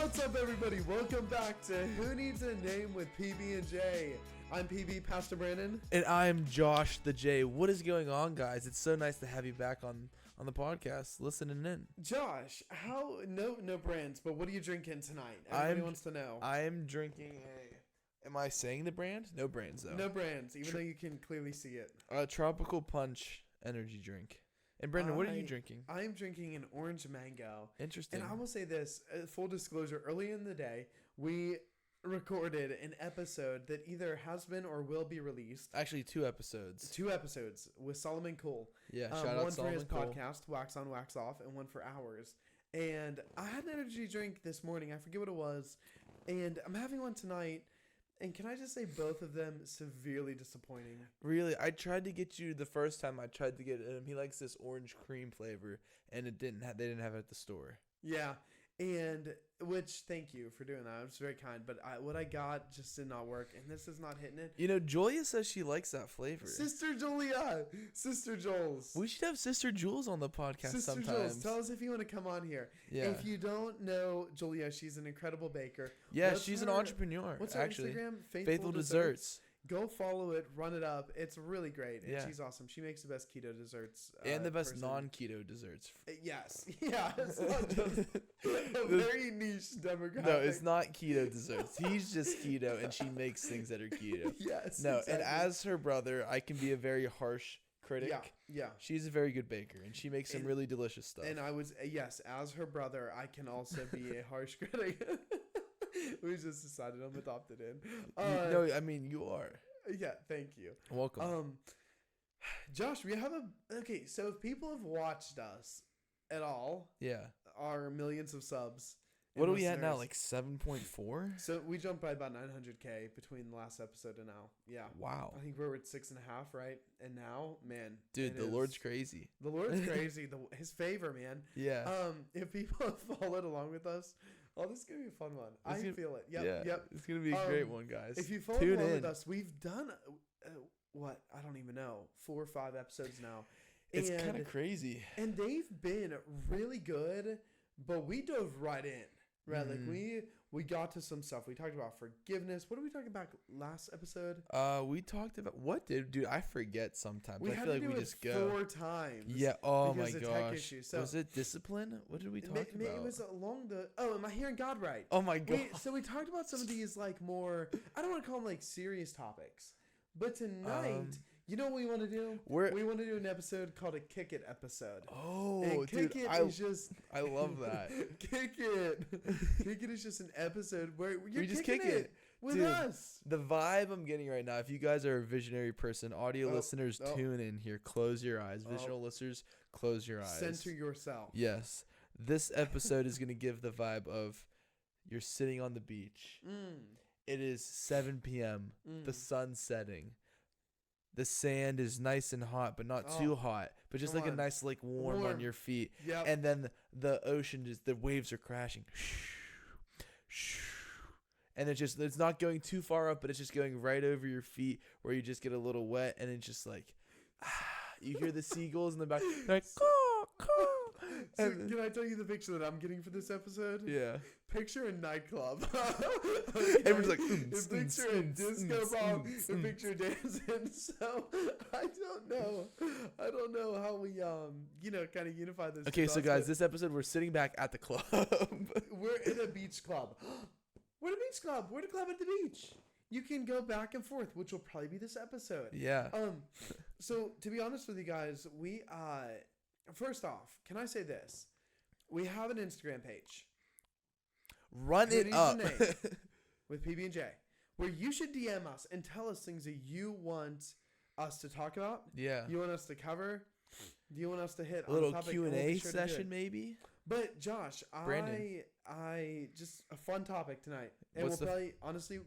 What's up, everybody? Welcome back to Who Needs a Name with PB and J. I'm PB, Pastor Brandon. And I'm Josh the J. What is going on, guys? It's so nice to have you back on the podcast, listening in. Josh, no brands, but what are you drinking tonight? Everybody wants to know. I'm drinking am I saying the brand? No brands, though. No brands, even though you can clearly see it. Tropical Punch energy drink. And Brandon, what are you drinking? I'm drinking an orange mango. Interesting. And I will say this, full disclosure, early in the day, we recorded an episode that either has been or will be released. Actually, 2 episodes. 2 episodes with Solomon Cole. Yeah, shout out one Solomon for his Cole. podcast, Wax On, Wax Off, and one for ours. And I had an energy drink this morning. I forget what it was. And I'm having one tonight. And can I just say both of them severely disappointing? Really, I tried to get you the first time. I tried to get him. He likes this orange cream flavor, and they didn't have it at the store. Yeah, and which thank you for doing that. It was very kind. But what I got just did not work, and this is not hitting it. You know, Julia says she likes that flavor. Sister Julia, Sister Jules. We should have Sister Jules on the podcast Sister sometimes. Jules, tell us if you want to come on here. Yeah. If you don't know Julia, she's an incredible baker. Yeah, she's an entrepreneur. What's her actually. Instagram? Faithful Desserts. Go follow it, run it up. It's really great, and Yeah. she's awesome. She makes the best keto desserts. And the best person. non-keto desserts. Yes. Yeah, it's not just a very niche demographic. No, it's not keto desserts. He's just keto, and she makes things that are keto. Yes. No, exactly. and as her brother, I can be a very harsh critic. Yeah. She's a very good baker, and she makes some really delicious stuff. And I was, yes, as her brother, I can also be a harsh critic. We just decided I'm adopted in. No, I mean, you are. Yeah, thank you. Welcome. Josh, we have okay, so if people have watched us at all, Yeah. our millions of subs. What are we at now? listeners, Like 7.4? So we jumped by about 900K between the last episode and now. Yeah. Wow. I think we're at 6.5, right? And now, man. Dude, the Lord's crazy. The Lord's crazy. His favor, man. Yeah. If people have followed along with us, this is gonna be a fun one. I feel it. Yep. It's gonna be a great one, guys. If you follow along with us, we've done what? I don't even know. 4 or 5 episodes now. It's kind of crazy. And they've been really good, but we dove right in. Right, like we got to some stuff. We talked about forgiveness. What did we talk about last episode? We talked about what dude? I forget sometimes. I feel like we just go 4 times. Yeah. Oh my tech gosh. issues. So was it discipline? What did we talk about? It was along the. Oh, am I hearing God right? Oh my god. So we talked about some of these like more. I don't want to call them like serious topics, but tonight. You know what we want to do? We want to do an episode called a Kick It episode. Oh, and Kick dude, It is just... I love that. Kick It. Kick It is just an episode where you're just kicking kick it with dude, us. The vibe I'm getting right now, if you guys are a visionary person, audio listeners, tune in here. Close your eyes. Visual listeners, close your eyes. Center yourself. Yes. This episode is going to give the vibe of you're sitting on the beach. It is 7 p.m. The sun's setting. The sand is nice and hot, but not too hot, but just like a nice, like warm on your feet. Yep. And then the ocean, the waves are crashing. And it's not going too far up, but it's just going right over your feet where you just get a little wet. And it's just like, you hear the seagulls in the back. They're like, caw, caw. So can I tell you the picture that I'm getting for this episode? Yeah. Picture a nightclub. Everyone's like, picture a disco ball. Picture dancing. So I don't know how we kind of unify this. Okay, so guys, this episode we're sitting back at the club. We're in a beach club. We're at a beach club. We're at a club at the beach. You can go back and forth, which will probably be this episode. Yeah. So to be honest with you guys, we first off, can I say this? We have an Instagram page. Run it up with PB and J, where you should DM us and tell us things that you want us to talk about. Yeah. You want us to cover? Do you want us to hit a little Q&A session maybe? But Josh, Brandon. I just a fun topic tonight, and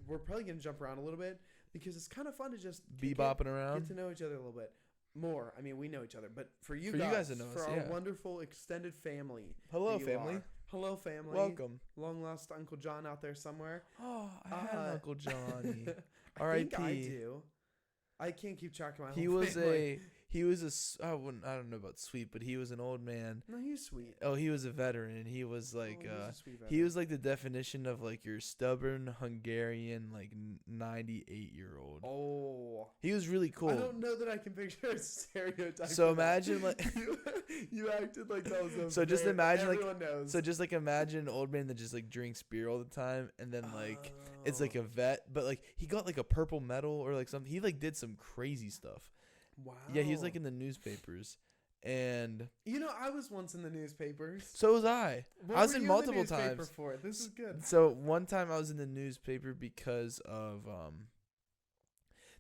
we're probably gonna jump around a little bit because it's kind of fun to just be bopping around, get to know each other a little bit more. I mean, we know each other, but for you guys to know for us, our wonderful extended family. Hello, family. Hello, family. Welcome. Long lost Uncle John out there somewhere. Oh, I had an Uncle Johnny. I think I do. I can't keep track of my whole family. he was I don't know about sweet, but he was an old man. No, he's sweet. Oh, he was a veteran, and he was like, He's a sweet he veteran. was like the definition of like your stubborn Hungarian, like 98-year-old. Oh. He was really cool. I don't know that I can picture a stereotype. So of that. imagine like, you acted like that was a so just very- imagine like, everyone knows. so just like imagine an old man that just like drinks beer all the time, and then like it's like a vet, but like he got like a purple medal or like something. He like did some crazy stuff. Wow. Yeah, he was like in the newspapers, and You know, I was once in the newspapers. so was I. What I was were in you multiple newspaper times. For? This is good. So one time I was in the newspaper because of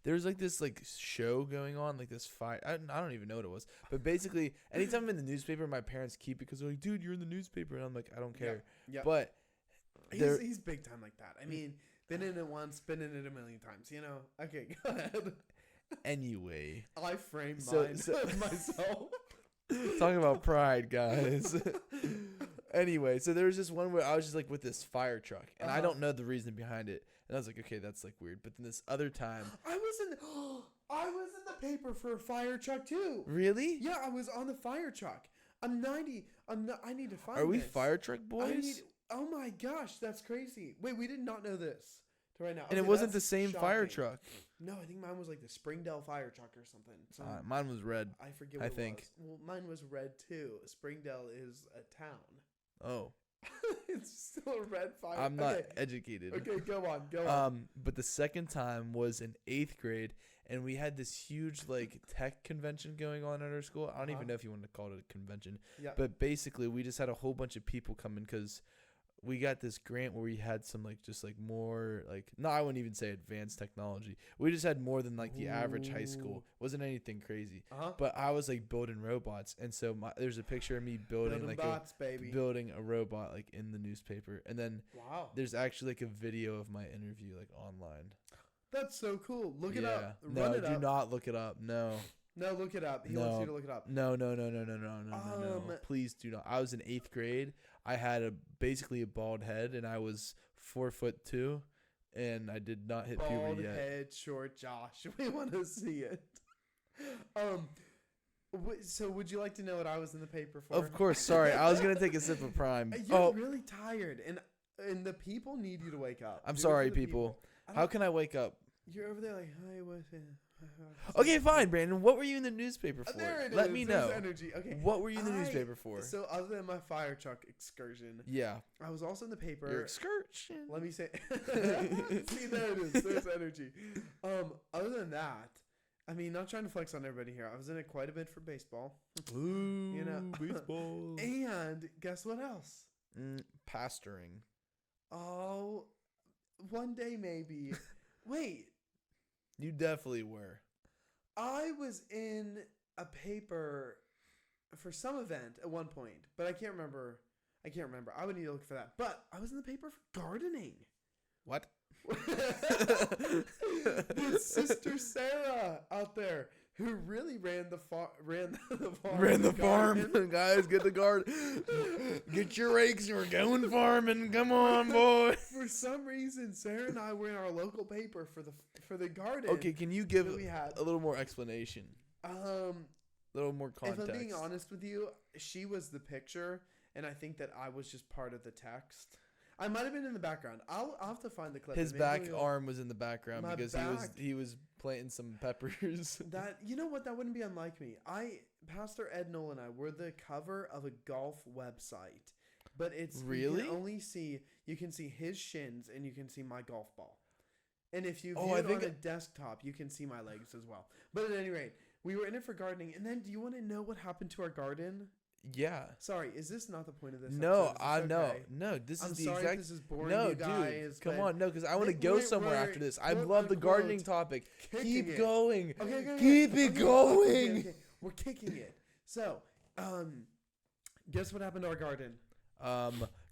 there was like this like show going on, like this fight. I don't even know what it was, but basically anytime I'm in the newspaper, my parents keep it because they're like, dude, you're in the newspaper, and I'm like, I don't care. Yeah. But He's big time like that. I mean, been in it once, been in it a million times. You know. Okay, go ahead. anyway, I framed So- mine so- myself. talking about pride, guys. Anyway, so there was this one where I was just like with this fire truck, and I don't know the reason behind it, and I was like, okay, that's like weird. But then this other time, I was in the paper for a fire truck too. really? Yeah, I was on the fire truck. I'm 90. I need to find. Are we this. fire truck boys? Oh my gosh, that's crazy. Wait, we did not know this till right now. And it Okay, wasn't the that's same fire shocking. truck. No, I think mine was like the Springdale fire truck or something. Mine was red. I forget I what it think. was. Well, mine was red too. Springdale is a town. Oh, It's still a red fire. I'm not Okay. educated. Okay, go on. But the second time was in 8th grade, and we had this huge like tech convention going on at our school. I don't even know if you want to call it a convention, Yeah. but basically we just had a whole bunch of people come in because we got this grant where we had some like just like more like I wouldn't even say advanced technology. We just had more than like the average high school. Wasn't anything crazy. But I was like building robots, and so there's a picture of me building like bots, baby. building a robot like in the newspaper, and then Wow. there's actually like a video of my interview like online. That's so cool. Look it up. No, Run it do up. not look it up. No. No, look it up. He No. wants you to look it up. No. Please do not. I was in 8th grade. I had basically a bald head, and I was 4'2", and I did not hit Bald puberty yet. head, short Josh. We want to see it. So would you like to know what I was in the paper for? Of course. Sorry, I was gonna take a sip of Prime. You're really tired, and the people need you to wake up. I'm Do it sorry, for the people. I How don't- can I wake up? You're over there like, hi, what's it? Okay, fine, Brandon. What were you in the newspaper for? There it Let is. me There's know. energy. Okay. What were you in the newspaper for? So other than my fire truck excursion, Yeah. I was also in the paper. Your excursion. Let me say. See, there it is. There's energy. Other than that, I mean, not trying to flex on everybody here. I was in it quite a bit for baseball. Ooh, You know, baseball. And guess what else? Pastoring. Oh, one day maybe. Wait, You definitely were. I was in a paper for some event at one point, but I can't remember. I would need to look for that. But I was in the paper for gardening. What? With Sister Sarah out there, who really ran the farm. Ran the garden. farm. Guys, get the guard. Get your rakes. We're going farming. Come on, boy. For some reason, Sarah and I were in our local paper for the garden. Okay, can you give that we had. a little more explanation? A little more context. If I'm being honest with you, she was the picture, and I think that I was just part of the text. I might have been in the background. I'll have to find the clip. His Maybe back we'll- arm was in the background My because back- he was planting some peppers. That, you know what? That wouldn't be unlike me. Pastor Ed Knoll and I were the cover of a golf website, but it's Really? you can see his shins and you can see my golf ball, and if you Oh, view I it think on a desktop, you can see my legs as well. But at any rate, we were in it for gardening. And then, do you want to know what happened to our garden? Yeah. Sorry, is this not the point of this? No, episode? I Is this know. okay? No, this I'm is the sorry if exact. this is boring No, you guys. dude, come but on, no, because I want to Nick, go we're- somewhere we're after this. I quote, love the unquote, gardening topic. kicking Keep it. going. Okay, Keep it going. Okay. We're kicking it. So, guess what happened to our garden?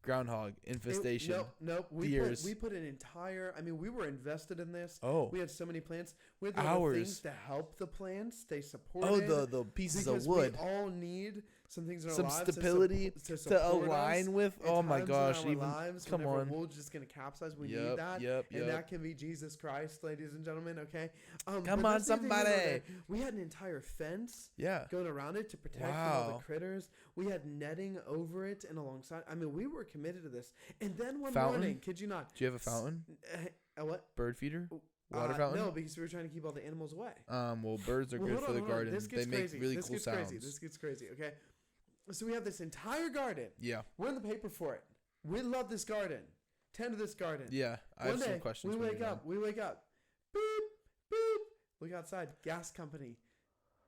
Groundhog infestation. Nope. Deers. We put an entire. I mean, we were invested in this. Oh. We had so many plants. We had the Hours. things to help the plants stay supported. Oh, the pieces because of wood. we all need some things in our some lives stability to to align with. at Oh my times gosh! in our Even lives come whenever on. we're just gonna capsize. We need Yep, that, yep, and yep. that can be Jesus Christ, ladies and gentlemen. Okay, Come but on, that's neither here nor somebody. there. We had an entire fence Yeah. going around it to protect from all the Wow. critters. We had netting over it and alongside. I mean, we were committed to this. And then one Fountain? morning, kid you not, Do you have a fountain? a what? Bird feeder? Water fountain? No, because we were trying to keep all the animals away. Well, birds are Well, good hold for on, the hold on. garden. This They gets make crazy. really This cool gets sounds. crazy. This gets crazy. Okay, so we have this entire garden. Yeah. We're in the paper for it. We love this garden. Tend to this garden. Yeah. I One have some day, questions. we when wake you're up. We wake up. Beep, beep. Look outside. Gas company.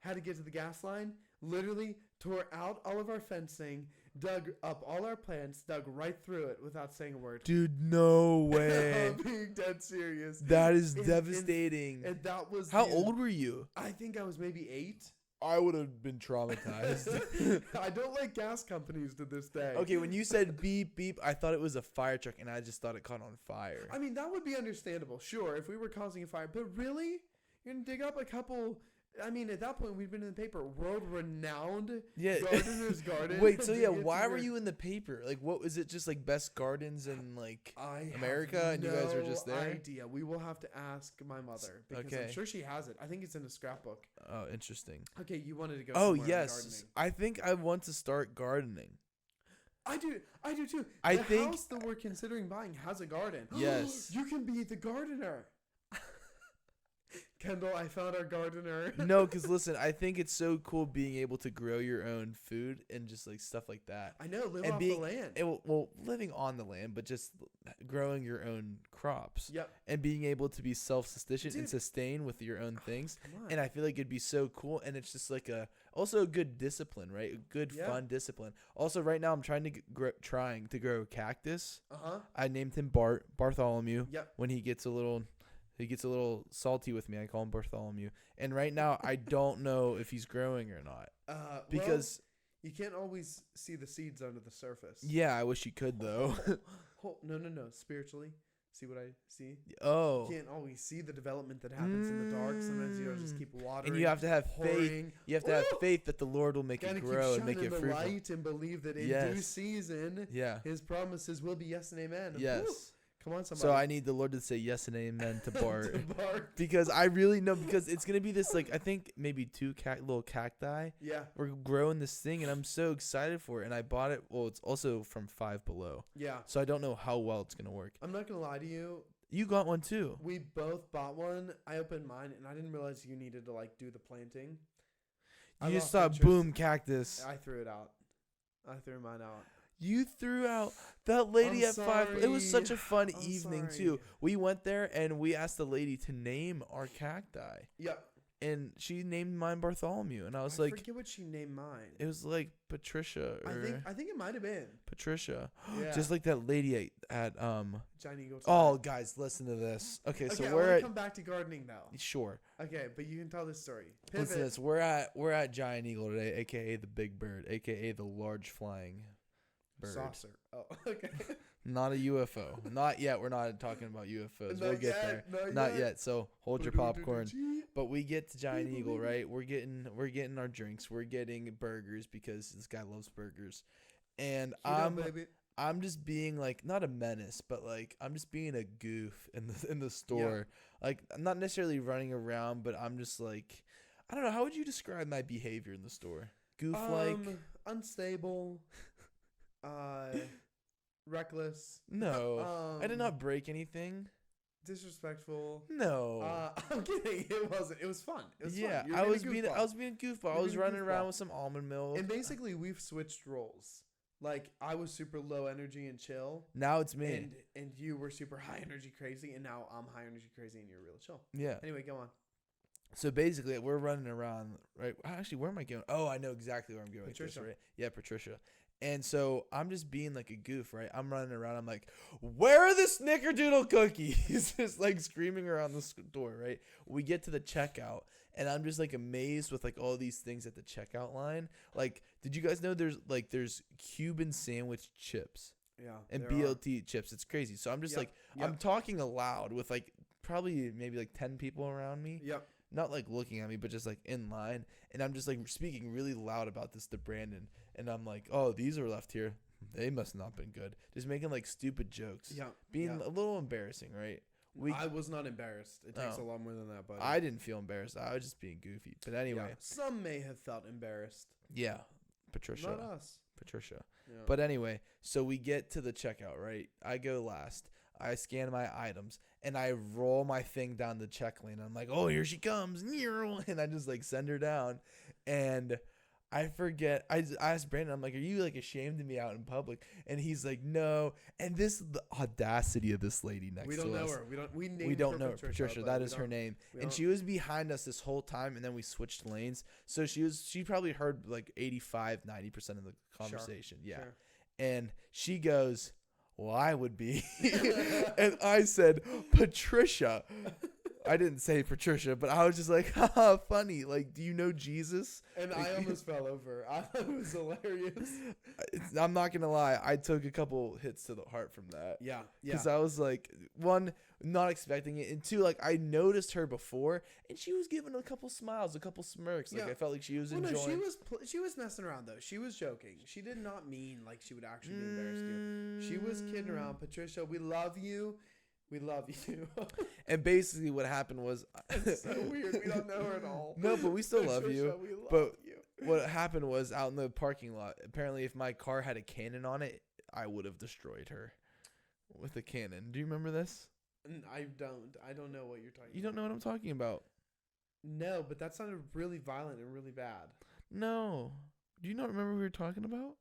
Had to get to the gas line. Literally tore out all of our fencing, dug up all our plants, dug right through it without saying a word. Dude, no way. I'm being dead serious. That is And- devastating. And that was How the- old were you? I think I was maybe 8. I would have been traumatized. I don't like gas companies to this day. Okay, when you said beep, beep, I thought it was a fire truck, and I just thought it caught on fire. I mean, that would be understandable, sure, if we were causing a fire. But really? You're going to dig up a couple... I mean, at that point, we'd been in the paper. World-renowned Yeah. gardener's garden. Wait, so to yeah, get to why were your- you in the paper? Like, what was it? Just like best gardens in like I have America, and you guys were just no there? idea. We will have to ask my mother because Okay. I'm sure she has it. I think it's in a scrapbook. Oh, interesting. Okay, you wanted to go. Oh somewhere in yes, gardening. I think I want to start gardening. I do too. I the think- house that we're considering buying has a garden. Yes. You can be the gardener. Kendall, I found our gardener. No, because listen, I think it's so cool being able to grow your own food and just like stuff like that. I know, live And off being- the land. Well, living on the land, but just growing your own crops. Yep. And being able to be self-sufficient and Dude. sustain with your own things. Come on. And I feel like it'd be so cool, and it's just like also a good discipline, right? A good Yeah. fun discipline. Also, right now I'm trying to grow cactus. Uh-huh. I named him Bartholomew. Yep. When he gets a little salty with me, I call him Bartholomew. And right now I don't know if he's growing or not because you can't always see the seeds under the surface. yeah, I wish you could though. No. Spiritually, see what I see. Oh. You can't always see the development that happens in the dark. Sometimes you just keep watering. And you have to have faith. pouring. You have to have Woo! faith that the Lord will make Gotta it keep grow and make shining it the fruitful. light and believe that in due Yes. season, Yeah. His promises will be yes and amen. Yes. Woo! Come on, somebody. So I need the Lord to say yes and amen to Bart. To Bart. Because I really know, because it's going to be this, like, I think maybe 2 little cacti. Yeah. We're growing this thing, and I'm so excited for it. And I bought it. Well, it's also from Five Below. Yeah. So I don't know how well it's going to work. I'm not gonna lie to you. You got one too. We both bought one. I opened mine, and I didn't realize you needed to like do the planting. I You just lost saw interest. boom cactus. I threw it out. I threw mine out. You threw out that lady I'm at 5. It was such a fun I'm evening sorry. too. We went there and we asked the lady to name our cacti, Yep. and she named mine Bartholomew, and I was I like, forget what she named mine. it was like Patricia or I think it might have been. Patricia, Yeah. just like that lady at Giant Eagle. Oh, guys, listen to this. Okay, Okay, so I we're want at to come back to gardening now. sure. Okay, but you can tell this story. Listen to Pivot. this. We're at Giant Eagle today, aka the big bird, aka the large flying bird. Saucer. Oh, okay. Not a UFO. Not yet. We're not talking about UFOs. We'll Not get yet, there. not Not yet. yet. So hold your popcorn. But we get to Giant Eagle, right? We're getting our drinks. We're getting burgers because this guy loves burgers. And I'm just being like not a menace, but like I'm just being a goof in the store. Like I'm not necessarily running around, but I'm just like I don't know. How would you describe my behavior in the store? Goof like? Unstable. Reckless. No. I did not break anything. Disrespectful. No. I'm kidding. It wasn't. It was fun. It was Yeah, fun. You were I was a being goofball. a goofball. I You're was being a running around goofball. with some almond milk. And basically, we've switched roles. Like I was super low energy and chill. Now it's me. And you were super high energy crazy, and now I'm high energy crazy, and you're real chill. Yeah. Anyway, go on. So basically, we're running around, right? Actually, where am I going? Oh, I know exactly where I'm going. with this, Patricia. right? Yeah, Patricia. And so I'm just being like a goof, right? I'm running around. I'm like, where are the snickerdoodle cookies? Just like screaming around the store, right? We get to the checkout, and I'm just like amazed with like all these things at the checkout line. Like, did you guys know there's Cuban sandwich chips? Yeah. And there BLT chips. It's crazy. So I'm just Yep, like, yep. I'm talking aloud with like probably maybe like 10 people around me. Yep. not like looking at me, but just like in line. And I'm just like speaking really loud about this to Brandon. And I'm like, oh, these are left here. They must not have been good. Just making like stupid jokes. Yeah. Being a little embarrassing, right? I was not embarrassed. It takes a lot more than that, buddy. I didn't feel embarrassed. I was just being goofy. But anyway. Yeah. Some may have felt embarrassed. Yeah. Patricia. Not us. Patricia. Yeah. But anyway, so we get to the checkout, right? I go last. I scan my items, and I roll my thing down the check lane. I'm like, oh, here she comes. And I just, like, send her down. And I forget. I asked Brandon, I'm like, are you, like, ashamed of me out in public? And he's like, no. And this is the audacity of this lady next to us. We don't know her. We don't know her. Patricia, that is her name. And she was behind us this whole time, and then we switched lanes. So she probably heard, like, 85-90% of the conversation. Sure. Yeah. Sure. And she goes, well, I would be. And I said, Patricia. I didn't say Patricia, but I was just like, haha, funny. Like, do you know Jesus? And like, I almost fell over. I thought it was hilarious. I'm not going to lie. I took a couple hits to the heart from that. Yeah. Because I was like, one, not expecting it. And two, like, I noticed her before, and she was giving a couple smiles, a couple smirks. Like, I felt like she was enjoying. No, she was messing around, though. She was joking. She did not mean like she would actually be embarrassed you. She was kidding around. Patricia, we love you. We love you. And basically what happened was... It's so weird. We don't know her at all. No, but we still love you. We love but you. What happened was out in the parking lot, apparently if my car had a cannon on it, I would have destroyed her with a cannon. Do you remember this? I don't. I don't know what you're talking about. You don't know what I'm talking about? No, but that sounded really violent and really bad. No. Do you not remember what we were talking about?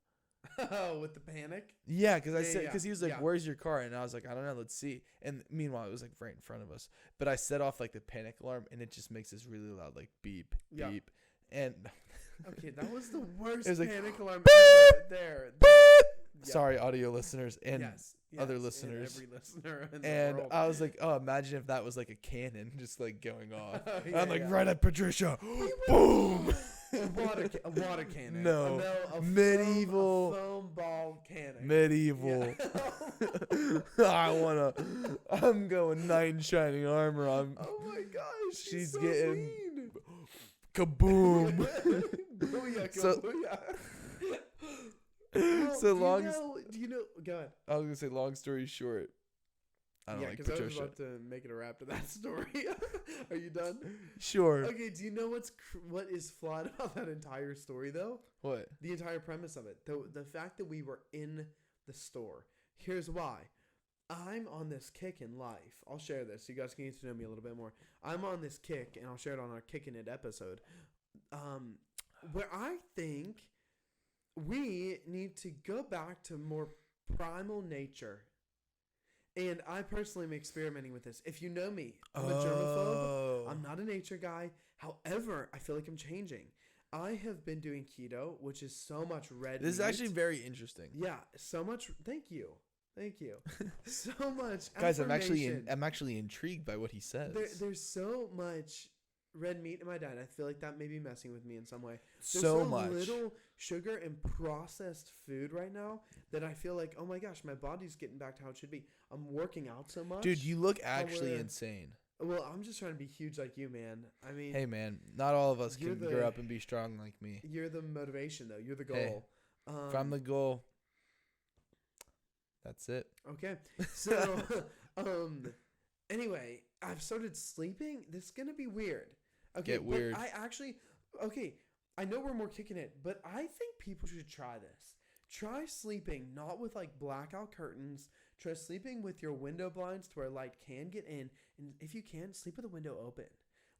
Oh, with the panic? Yeah, because I said, because he was like, yeah. Where's your car? And I was like, I don't know, let's see. And meanwhile, it was like right in front of us. But I set off like the panic alarm, and it just makes this really loud, like beep, beep. And okay, that was the worst panic alarm ever. There. Yeah. Sorry, audio listeners and other listeners. And every listener in and the world. I was like, oh, imagine if that was like a cannon just like going off. Yeah, I'm like, right at Patricia. Boom. A water cannon. No. A medieval. Foam ball cannon. Medieval. Yeah. I'm going knight in shining armor. Oh my gosh. She's so getting mean. Kaboom. Booyah, So- booyah. Well, do you know? Go ahead. I was gonna say, long story short, I don't like because I was Patricia. about to make it a wrap to that story. Are you done? Sure. Okay. Do you know what is flawed about that entire story though? What? The entire premise of it. The fact that we were in the store. Here's why. I'm on this kick in life. I'll share this so you guys can get to know me a little bit more. I'm on this kick, and I'll share it on our Kickin' It episode, where I think we need to go back to more primal nature. And I personally am experimenting with this. If you know me, I'm a germaphobe. I'm not a nature guy. However, I feel like I'm changing. I have been doing keto, which is so much red meat. This is actually very interesting. Yeah, so much. Thank you. So much. Guys, I'm actually intrigued by what he says. There's so much red meat in my diet. I feel like that may be messing with me in some way. There's so much little sugar and processed food right now that I feel like, oh my gosh, my body's getting back to how it should be. I'm working out so much. Dude, you look actually insane. Well, I'm just trying to be huge like you, man. I mean, hey, man, not all of us can grow up and be strong like me. You're the motivation, though. You're the goal. Hey, if I'm the goal, that's it. Okay. So, anyway, I've started sleeping. This is going to be weird. Okay. Get weird. I know we're more kicking it, but I think people should try this. Try sleeping not with like blackout curtains. Try sleeping with your window blinds to where light can get in. And if you can, sleep with the window open.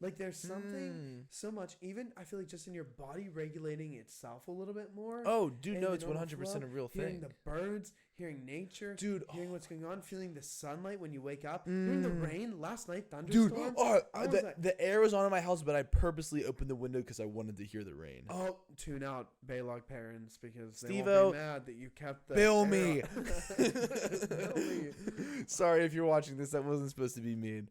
Like there's something so much, even I feel like just in your body regulating itself a little bit more. Oh, dude, no, it's 100% a real thing. Hearing the birds, hearing nature, dude, hearing what's going on, feeling the sunlight when you wake up, hearing the rain last night, thunderstorm. Dude, the air was on in my house, but I purposely opened the window because I wanted to hear the rain. Oh, tune out Baylog parents because Steve-o, they won't be mad that you kept the Bill me. Bill me. Sorry if you're watching this, that wasn't supposed to be mean.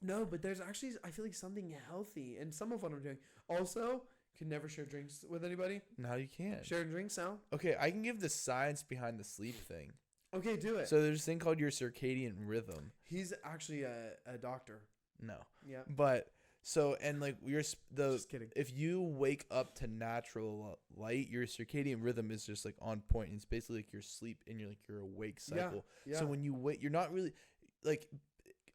No, but there's actually, I feel like something healthy in some of what I'm doing. Also, can never share drinks with anybody. No, you can't. Share drinks now? Okay, I can give the science behind the sleep thing. Okay, do it. So there's this thing called your circadian rhythm. He's actually a doctor. No. Yeah. But so, and like Just kidding. if you wake up to natural light, your circadian rhythm is just like on point. And it's basically like your sleep and your awake cycle. Yeah. So when you wake, you're not really like,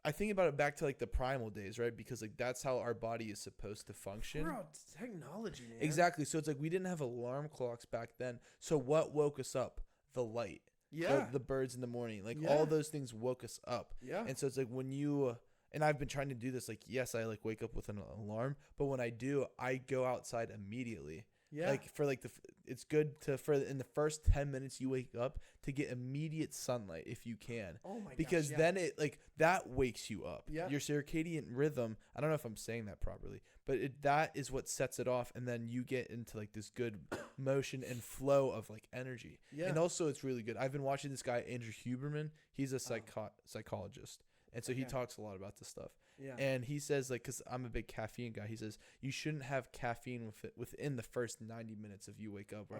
I think about it back to like the primal days, right? Because like that's how our body is supposed to function. We're all technology, man. Exactly. So it's like we didn't have alarm clocks back then. So what woke us up? The light. Yeah. The birds in the morning. Like Yeah. all those things woke us up. Yeah. And so it's like when you and I've been trying to do this, like, yes, I like wake up with an alarm, but when I do, I go outside immediately. Yeah. Like for like it's good to in the first 10 minutes you wake up to get immediate sunlight if you can. Oh my gosh. Because yeah. then it like that wakes you up. Yeah. Your circadian rhythm, I don't know if I'm saying that properly, but that is what sets it off, and then you get into like this good motion and flow of like energy. Yeah. And also it's really good. I've been watching this guy Andrew Huberman. He's a psychologist. And so he Okay. talks a lot about this stuff. Yeah. And he says, like, because I'm a big caffeine guy, he says you shouldn't have caffeine within the first 90 minutes of you wake up, or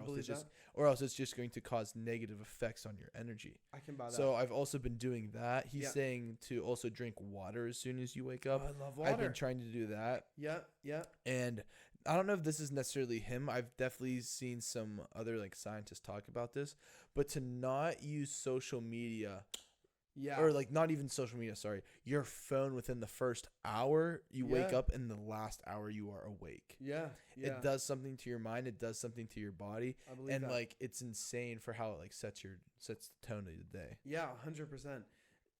else it's just going to cause negative effects on your energy. I can buy that. So I've also been doing that. He's Yeah. saying to also drink water as soon as you wake up. I love water. I've been trying to do that. Yeah. Yeah. And I don't know if this is necessarily him. I've definitely seen some other like scientists talk about this, but to not use social media. Yeah. Or like not even social media, sorry. Your phone within the first hour you wake Yeah. up, and the last hour you are awake. Yeah. Yeah. It does something to your mind, it does something to your body, I believe and that. like it's insane for how it like sets the tone of the day. Yeah, 100%.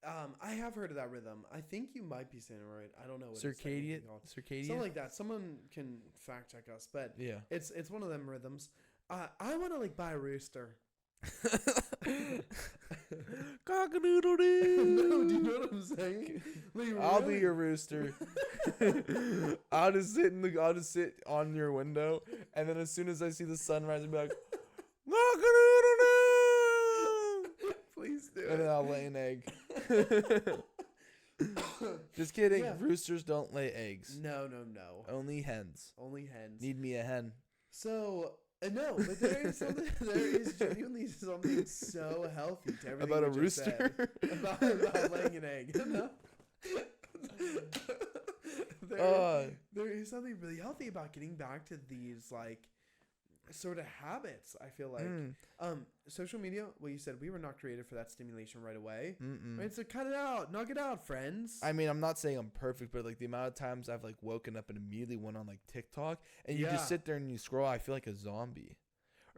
I have heard of that rhythm. I think you might be saying it right. I don't know what it's technically called. Circadian. Something like that. Someone can fact check us, but Yeah. it's one of them rhythms. I want to like buy a rooster. Cock-a-doodle-doo. No, do you know what I'm saying? Like, I'll be really? your rooster. I'll just sit on your window, and then as soon as I see the sunrise, I'll be like, cock-a-doodle-doo. Please do And then it. I'll lay an egg. Just kidding. Yeah. Roosters don't lay eggs. No. Only hens. Only hens. Need me a hen. So no, but there is something. There is genuinely something so healthy to everything About a we just rooster? said. About laying an egg. No. There is something really healthy about getting back to these like sort of habits. I feel like social media. Well, you said we were not created for that stimulation right away. Right, so cut it out, knock it out, friends. I mean, I'm not saying I'm perfect, but like the amount of times I've like woken up and immediately went on like TikTok, and you Yeah. just sit there and you scroll. I feel like a zombie.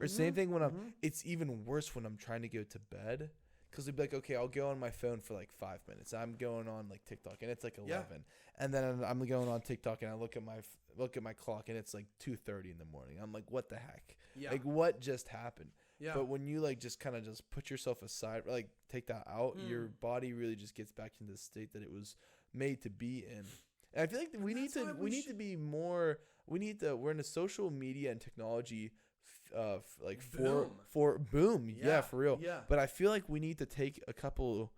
Or same thing when it's even worse when I'm trying to go to bed. Because it'd be like, okay, I'll go on my phone for like 5 minutes. I'm going on like TikTok, and it's like 11, and then I'm going on TikTok, and I look at my clock, and it's like 2:30 in the morning. I'm like, what the heck? Yeah. Like, what just happened? Yeah. But when you like just kind of just put yourself aside, like take that out, your body really just gets back into the state that it was made to be in. And I feel like we need to be more. We're in a social media and technology. Boom. For boom, yeah, for real. Yeah. But I feel like we need to take a couple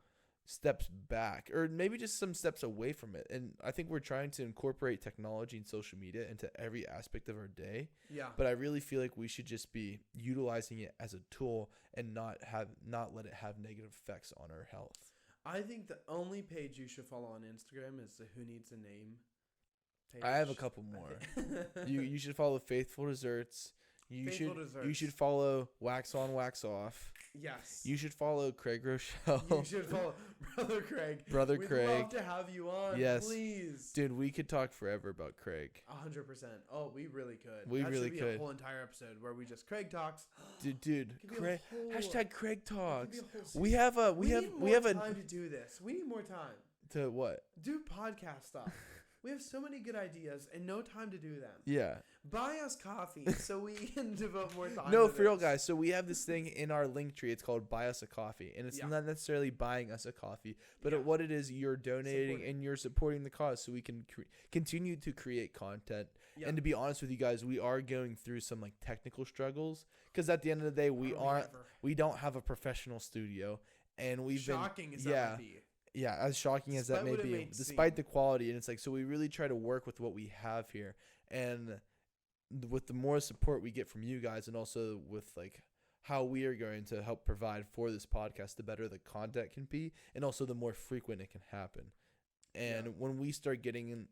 steps back, or maybe just some steps away from it. And I think we're trying to incorporate technology and social media into every aspect of our day. Yeah. But I really feel like we should just be utilizing it as a tool and not let it have negative effects on our health. I think the only page you should follow on Instagram is the Who Needs a Name page. I have a couple more. You should follow Faithful Desserts. You should follow Wax On, Wax Off. Yes. You should follow Craig Rochelle. You should follow Brother Craig. We'd love to have you on. Yes. Please. Dude, we could talk forever about Craig. 100%. Oh, we really could. We that really should be could. a whole entire episode where we just Craig talks. Dude, Could be a Craig, whole- hashtag Craig Could Talks. be a whole We series. have a We need more time to do this. We need more time. to what? Do podcast stuff. We have so many good ideas and no time to do them. Yeah. Buy us coffee so we can devote more time. No, to for real, this. guys. So we have this thing in our link tree. It's called Buy Us a Coffee. And it's Yeah. not necessarily buying us a coffee, but Yeah. what it is, you're donating Supporting. and you're supporting the cause so we can continue to create content. Yeah. And to be honest with you guys, we are going through some like technical struggles because at the end of the day, we don't have a professional studio, and we've Shocking as been that would be. Yeah, as shocking as that Despite may what it be, may despite seem. the quality. And it's like, so we really try to work with what we have here. And with the more support we get from you guys, and also with like how we are going to help provide for this podcast, the better the content can be, and also the more frequent it can happen. And when we start getting in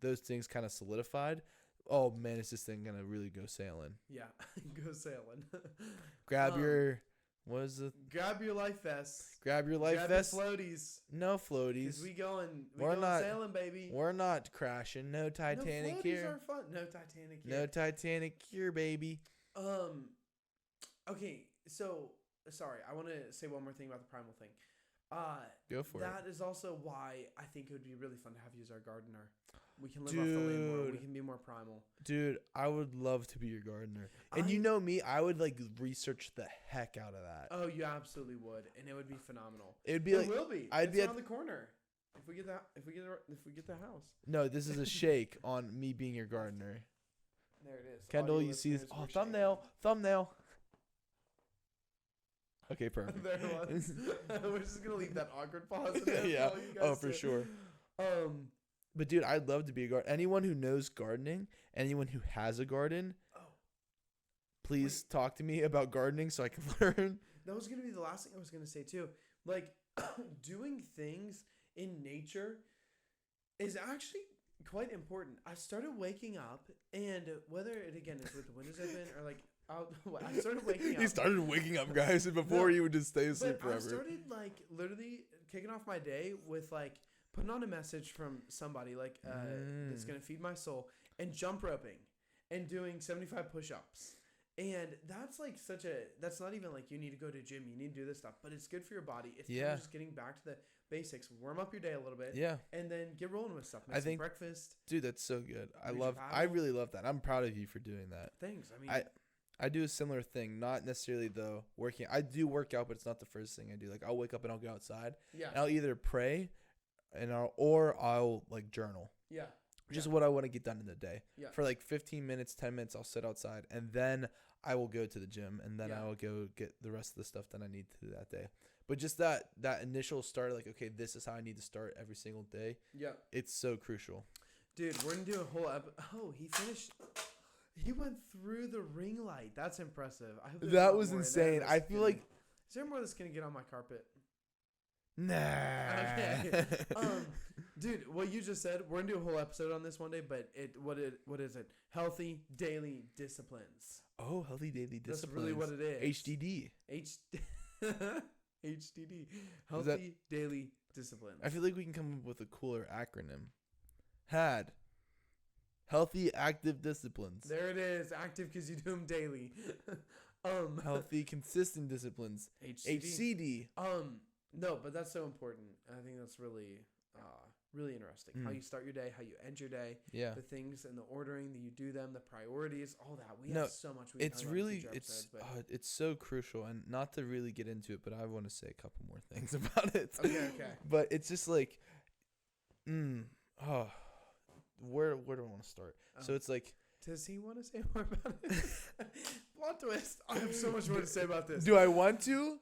those things kind of solidified, oh man, is this thing gonna really go sailing? Yeah, go sailing. Grab your grab your life vests. Grab your life vests. Your floaties. No floaties. We going not sailing, baby. We're not crashing. No Titanic no, here. Are fun. No Titanic here. No Titanic here, baby. Okay, so sorry, I want to say one more thing about the primal thing. Go for it. That is also why I think it would be really fun to have you as our gardener. We can live off the land more. We can be more primal. Dude, I would love to be your gardener. And you know me, I would like research the heck out of that. Oh, you absolutely would, and it would be phenomenal. It will be. I'd be around the corner. If we get the house. No, this is a shake on me being your gardener. There it is. Kendall, you see this? Oh, thumbnail. Okay, perfect. There it was. We're just gonna leave that awkward pause. Yeah. Oh, for sure. But dude, I'd love to be a gardener. Anyone who knows gardening, anyone who has a garden, please talk to me about gardening so I can learn. That was gonna be the last thing I was gonna say too. Like doing things in nature is actually quite important. I started waking up, and whether it again is with the windows open or like I started waking up. He started waking up, guys, and before he would just stay asleep forever. I started like literally kicking off my day with like putting on a message from somebody like that's gonna feed my soul, and jump roping and doing 75 push-ups. And that's like that's not even like you need to go to gym, you need to do this stuff, but it's good for your body. It's kind of just getting back to the basics, warm up your day a little bit, and then get rolling with stuff. Make some breakfast. Dude, that's so good. I really love that. I'm proud of you for doing that. Thanks. I mean, I do a similar thing, not necessarily though working. I do work out, but it's not the first thing I do. Like I'll wake up and I'll go outside. Yeah. And I'll either pray, or I'll like journal. Yeah. Which is what I want to get done in the day. Yeah. For like 15 minutes, 10 minutes, I'll sit outside, and then I will go to the gym, and then I will go get the rest of the stuff that I need to do that day. But just that initial start, like, okay, this is how I need to start every single day. Yeah. It's so crucial. Dude, we're going to do a whole he finished. He went through the ring light. That's impressive. I hope that was insane. I feel like. Is there more that's going to get on my carpet? Nah. Okay. Dude, what you just said, we're going to do a whole episode on this one day, but what is it? Healthy daily disciplines. Oh, healthy daily disciplines. That's really what it is. HDD. HDD. Healthy daily disciplines. I feel like we can come up with a cooler acronym. HAD. Healthy active disciplines. There it is. Active because you do them daily. Healthy consistent disciplines. HCD. No, but that's so important. I think that's really really interesting. How you start your day, how you end your day. Yeah. The things and the ordering that you do them, the priorities, all that. We have so much. It's so crucial, and not to really get into it, but I want to say a couple more things about it. Okay. But it's just like, where do I want to start? So it's like. Does he want to say more about it? Plot twist. I have so much more to say about this. Do I want to?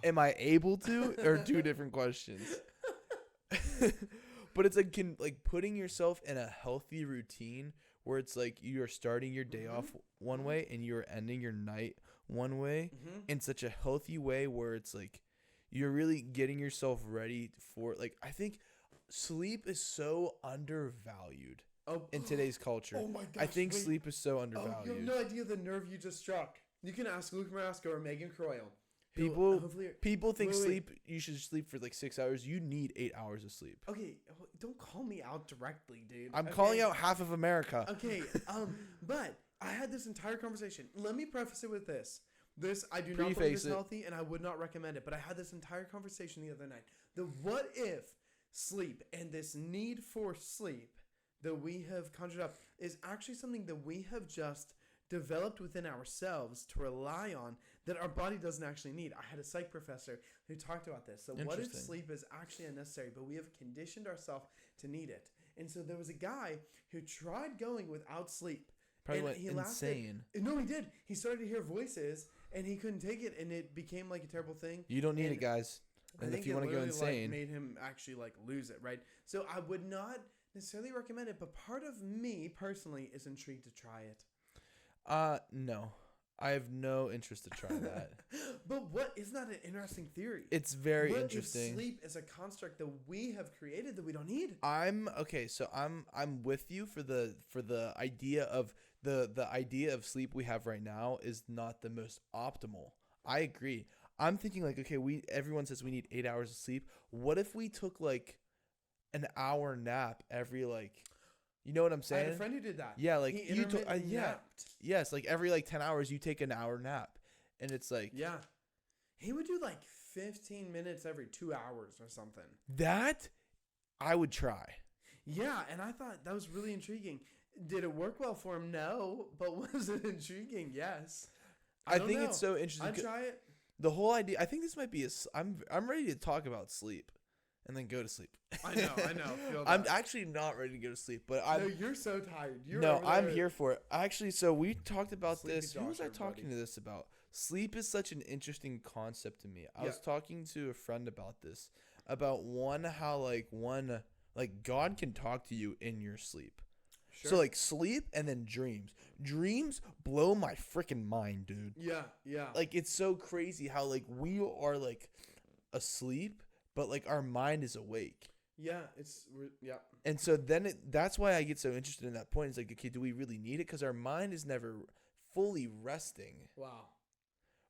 Am I able to? Or two different questions. But it's like putting yourself in a healthy routine where it's like you are starting your day off one way and you're ending your night one way in such a healthy way where it's like you're really getting yourself ready for, like, I think sleep is so undervalued. In today's culture. Oh my gosh, I think sleep is so undervalued. You have no idea the nerve you just struck. You can ask Luke Marasco or Megan Croyle. People think you should sleep for like 6 hours. You need 8 hours of sleep. Okay, don't call me out directly, dude. I'm calling out half of America. Okay, but I had this entire conversation. Let me preface it with this. I do not believe it's healthy, and I would not recommend it. But I had this entire conversation the other night. The what if sleep and this need for sleep that we have conjured up is actually something that we have just developed within ourselves to rely on that our body doesn't actually need. I had a psych professor who talked about this. So what if sleep is actually unnecessary, but we have conditioned ourselves to need it? And so there was a guy who tried going without sleep. Probably went insane. No, he did. He started to hear voices, and he couldn't take it, and it became like a terrible thing. You don't need it, guys. And if you want to go insane, made him actually like lose it, right? So I would not necessarily recommend it, but part of me personally is intrigued to try it. No. I have no interest to try that. But what isn't that an interesting theory? It's very What interesting. If sleep is a construct that we have created that we don't need? I'm with you for the idea of the idea of sleep we have right now is not the most optimal. I agree. I'm thinking like, okay, everyone says we need 8 hours of sleep. What if we took like an hour nap every like, you know what I'm I saying? had a friend who did that. Yeah, like He you took intermittently napped. yes, like every like 10 hours you take an hour nap, and it's like Yeah. He would do like 15 minutes every 2 hours or something. that. I would try. Yeah, and I thought that was really intriguing. Did it work well for him? No, but was it intriguing? Yes. I don't think know. it's so interesting. I'd try it. The whole idea. I think this might be I'm ready to talk about sleep, and then go to sleep. I know. Feel I'm that. actually not ready to go to sleep, but No, you're so tired. I'm here for it. Actually, so we talked about Sleepy this. Who Josh, was I everybody. talking to this about? Sleep is such an interesting concept to me. I was talking to a friend about this, about how God can talk to you in your sleep. Sure. So like sleep and then dreams. Dreams blow my freaking mind, dude. Yeah. Like it's so crazy how like we are like asleep, but like our mind is awake. Yeah, yeah. And so then that's why I get so interested in that point. It's like, okay, do we really need it? Because our mind is never fully resting. Wow.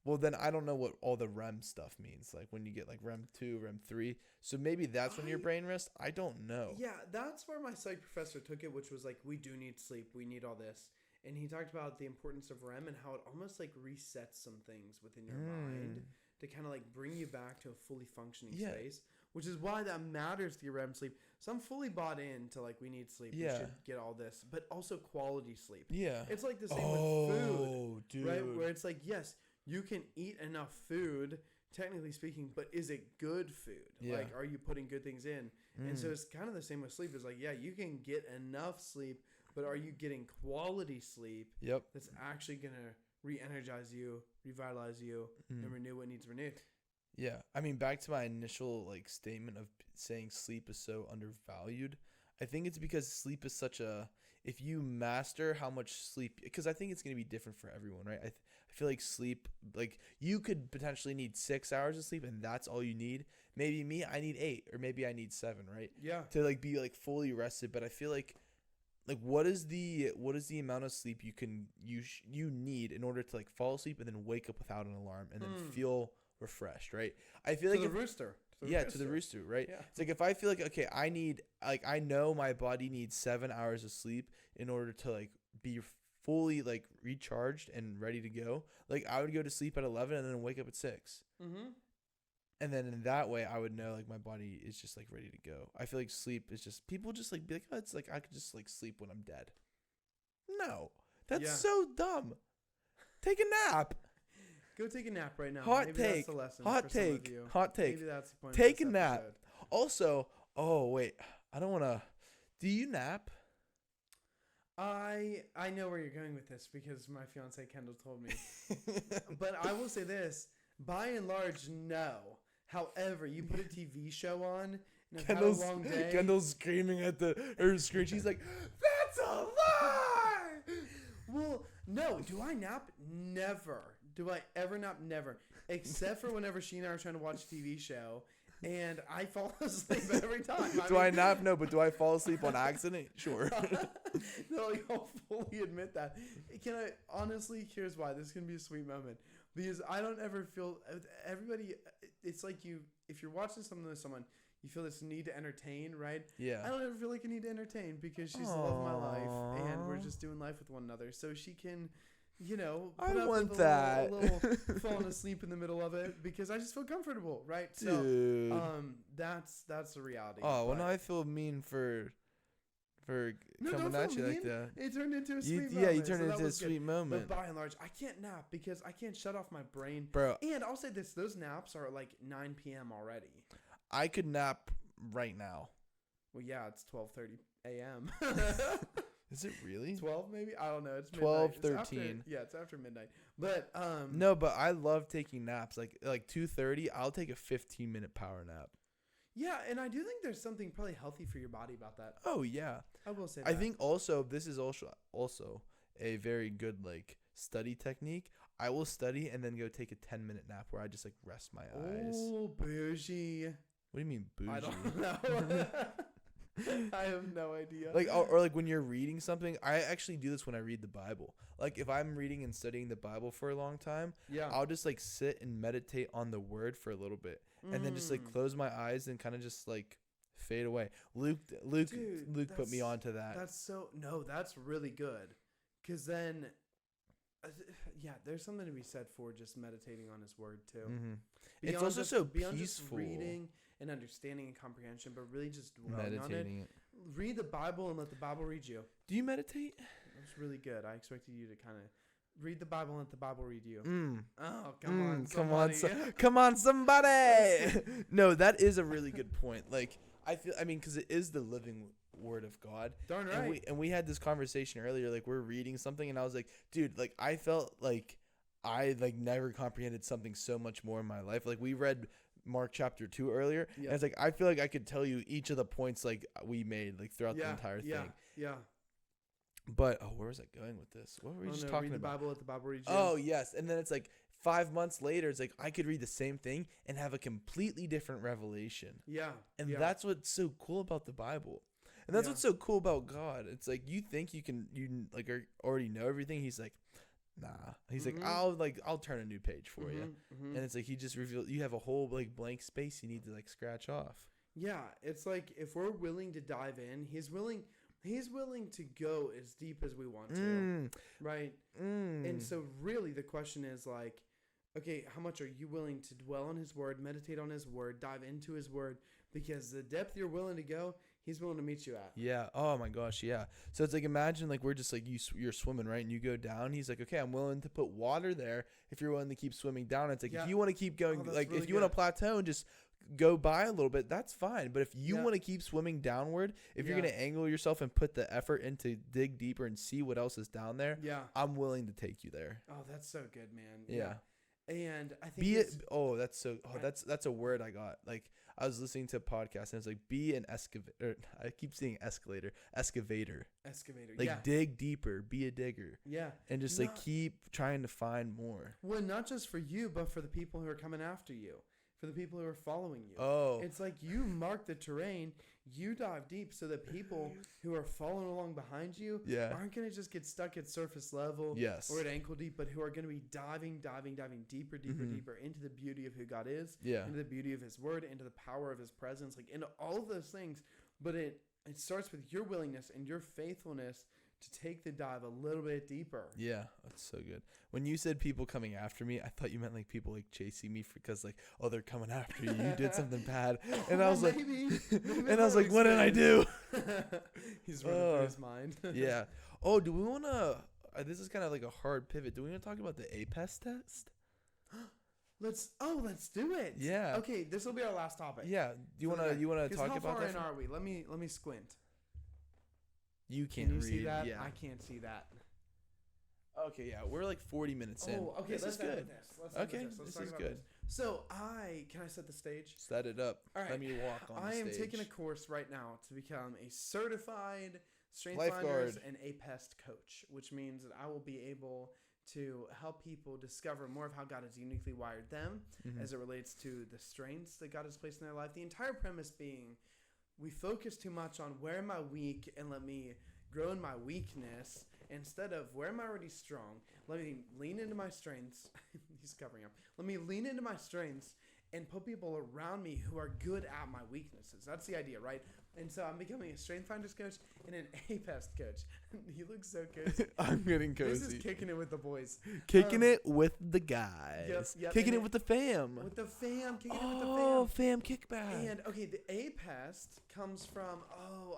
Well, then I don't know what all the REM stuff means. Like when you get like REM 2, REM 3. So maybe that's when your brain rests. I don't know. Yeah, that's where my psych professor took it, which was like, we do need sleep. We need all this. And he talked about the importance of REM and how it almost like resets some things within your mind to kind of like bring you back to a fully functioning space, which is why that matters to your REM sleep. So I'm fully bought into like, we need sleep. Yeah. We should get all this, but also quality sleep. Yeah. It's like the same with food, dude. right? Where it's like, yes, you can eat enough food, technically speaking, but is it good food? Yeah. Like, are you putting good things in? And so it's kind of the same with sleep. It's like, yeah, you can get enough sleep, but are you getting quality sleep that's actually going to re-energize you, revitalize you, and renew what needs renewed? Yeah. I mean, back to my initial like statement of saying sleep is so undervalued. I think it's because sleep is such a, if you master how much sleep, because I think it's going to be different for everyone, right? I feel like sleep, like you could potentially need 6 hours of sleep and that's all you need. Maybe me, I need 8 or maybe I need 7, right? Yeah. To like be like fully rested. But I feel like what is the amount of sleep you need in order to like fall asleep and then wake up without an alarm and then feel refreshed, right? I feel like the rooster. To the rooster, right? Yeah. It's like if I feel like, okay, I know my body needs 7 hours of sleep in order to like be fully like recharged and ready to go. Like I would go to sleep at 11 and then wake up at 6. Mm-hmm. And then in that way I would know like my body is just like ready to go. I feel like sleep is just, people just like be like, oh, it's like I could just like sleep when I'm dead. No, that's so dumb. Take a nap. Go take a nap right now. Hot Maybe take. That's the lesson Hot for some of take. you. Hot take. Maybe that's the point. Take of a this nap. episode. Also, oh wait, I don't want to. Do you nap? I know where you're going with this because my fiance Kendall told me. But I will say this, by and large, no. However, you put a TV show on and have had a long day. Kendall's screaming at her screen. She's like, "That's a lie!" Well, no. Do I nap? Never. Do I ever nap? Never. Except for whenever she and I are trying to watch a TV show. And I fall asleep every time. Do I nap? No, but do I fall asleep on accident? Sure. No, I'll fully admit that. Can I honestly? Here's why. This is gonna be a sweet moment because I don't ever feel everybody. It's like if you're watching something with someone, you feel this need to entertain, right? Yeah. I don't ever feel like I need to entertain because she's the love of my life, and we're just doing life with one another. So she can. I put up want with that. a little falling asleep in the middle of it because I just feel comfortable, right? Dude. So, that's the reality. Oh, well, but- now I feel mean for No, coming don't at feel you like mean. that. It turned into a sweet moment. Yeah, you turned so it that into a was good. sweet moment. But by and large, I can't nap because I can't shut off my brain. Bro, And I'll say this, those naps are like 9 p.m. already. I could nap right now. Well, yeah, it's 12:30 a.m. Is it really? 12 maybe? I don't know. It's 12, midnight. It's 13. It's after midnight. But No, but I love taking naps. Like 2:30, I'll take a 15-minute power nap. yeah, and I do think there's something probably healthy for your body about that. Oh yeah. I will say that. I think also this is also a very good like study technique. I will study and then go take a 10-minute nap where I just like rest my eyes. Oh, bougie. What do you mean bougie? I don't know. I have no idea. Like or like when you're reading something, I actually do this when I read the Bible. Like if I'm reading and studying the Bible for a long time, yeah. I'll just like sit and meditate on the word for a little bit, and then just like close my eyes and kind of just like fade away. Luke put me onto that. That's really good. Cause then, yeah, there's something to be said for just meditating on His word too. Mm-hmm. It's also so peaceful. Just reading and understanding and comprehension, but really just dwelling on it. Meditating it. Read the Bible and let the Bible read you. Do you meditate? That's really good. I expected you to kind of read the Bible and let the Bible read you. Oh, come on, somebody. No, that is a really good point. Like because it is the living word of God. Darn right. And we had this conversation earlier. Like we're reading something, and I was like, dude, like I felt like I like never comprehended something so much more in my life. Like we read Mark chapter 2 earlier, and it's like I feel like I could tell you each of the points like we made like throughout the entire thing. Yeah. But where was I going with this? What were we just talking about? Read the Bible, let the Bible read you. Oh yes, and then it's like 5 months later, it's like I could read the same thing and have a completely different revelation. Yeah. And that's what's so cool about the Bible. And that's what's so cool about God. It's like you think you like already know everything. He's like, nah. He's like, I'll turn a new page for you. And it's like he just revealed you have a whole like blank space you need to like scratch off. Yeah, it's like if we're willing to dive in, He's willing to go as deep as we want to. Right? And so really the question is like, okay, how much are you willing to dwell on His word, meditate on His word, dive into His word? Because the depth you're willing to go, He's willing to meet you at. Yeah. Oh my gosh. Yeah. So it's like, imagine like we're just like you're swimming, right? And you go down. He's like, okay, I'm willing to put water there if you're willing to keep swimming down. It's like, if you want to keep going, like really if you want to plateau and just go by a little bit, that's fine. But if you want to keep swimming downward, if you're going to angle yourself and put the effort into dig deeper and see what else is down there, I'm willing to take you there. Oh, that's so good, man. Yeah. And I think that's a word I got. Like I was listening to a podcast and it's like be an excavator. I keep saying excavator. Like dig deeper, be a digger. Yeah. And just like keep trying to find more. Well, not just for you, but for the people who are coming after you. For the people who are following you. Oh. It's like you mark the terrain, you dive deep so that people who are following along behind you aren't going to just get stuck at surface level or at ankle deep, but who are going to be diving deeper into the beauty of who God is, into the beauty of His word, into the power of His presence, like into all of those things. But it starts with your willingness and your faithfulness to take the dive a little bit deeper. Yeah, that's so good. When you said people coming after me, I thought you meant like people like chasing me because like, oh, they're coming after you. You did something bad, and I was like, and I was like, what did I do? He's running through his mind. Yeah. Oh, do we want to? This is kind of like a hard pivot. Do we want to talk about the APEST test? Let's do it. Yeah. Okay, this will be our last topic. Yeah. Do you want to talk about that? How far in are we? Let me squint. You can't Can you read. See that? Yeah. I can't see that. Okay, yeah, we're like 40 minutes in. Oh, okay, this is good. This is good. So can I set the stage? Set it up. All right. Let me walk on the stage. I am taking a course right now to become a certified Strength Finders and APEST coach, which means that I will be able to help people discover more of how God has uniquely wired them as it relates to the strengths that God has placed in their life. The entire premise being we focus too much on where am I weak and let me grow in my weakness instead of where am I already strong. Let me lean into my strengths. He's covering up. Let me lean into my strengths and put people around me who are good at my weaknesses. That's the idea, right? And so I'm becoming a Strength Finders coach and an APEST coach. You look so cozy. I'm getting cozy. This is kicking it with the boys. Kicking it with the guys. Yep. Kicking it with the fam. With the fam. Kicking it with the fam. Oh, fam kickback. And, okay, the APEST comes from,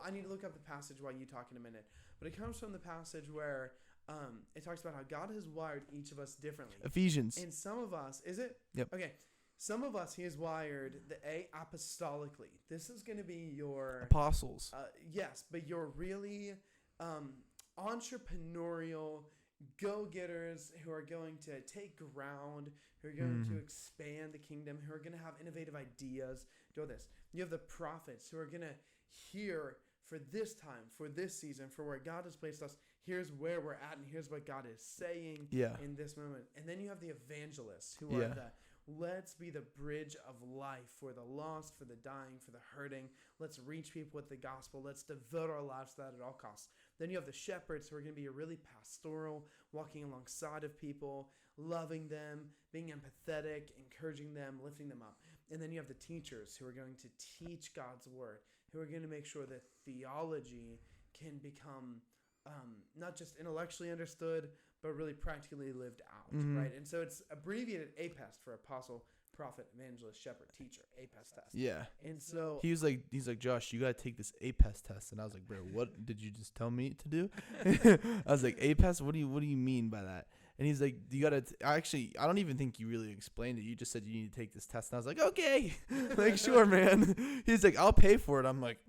I need to look up the passage while you talk in a minute. But it comes from the passage where it talks about how God has wired each of us differently. Ephesians. And some of us, is it? Yep. Okay. Some of us, He has wired the apostolically. This is going to be your apostles. Yes, but you're really entrepreneurial go-getters who are going to take ground, who are going to expand the kingdom, who are going to have innovative ideas. Do this. You have the prophets who are going to hear for this time, for this season, for where God has placed us. Here's where we're at, and here's what God is saying in this moment. And then you have the evangelists who are the let's be the bridge of life for the lost, for the dying, for the hurting. Let's reach people with the gospel. Let's devote our lives to that at all costs. Then you have the shepherds who are going to be really pastoral, walking alongside of people, loving them, being empathetic, encouraging them, lifting them up. And then you have the teachers who are going to teach God's word, who are going to make sure that theology can become not just intellectually understood, but really practically lived out, right? And so it's abbreviated APEST for apostle, prophet, evangelist, shepherd, teacher, APEST test. Yeah. And so he's like, Josh, you got to take this APEST test. And I was like, bro, what did you just tell me to do? I was like, APEST? What do you mean by that? And he's like, you got to, actually, I don't even think you really explained it. You just said you need to take this test. And I was like, okay, like, sure, man. He's like, I'll pay for it. I'm like,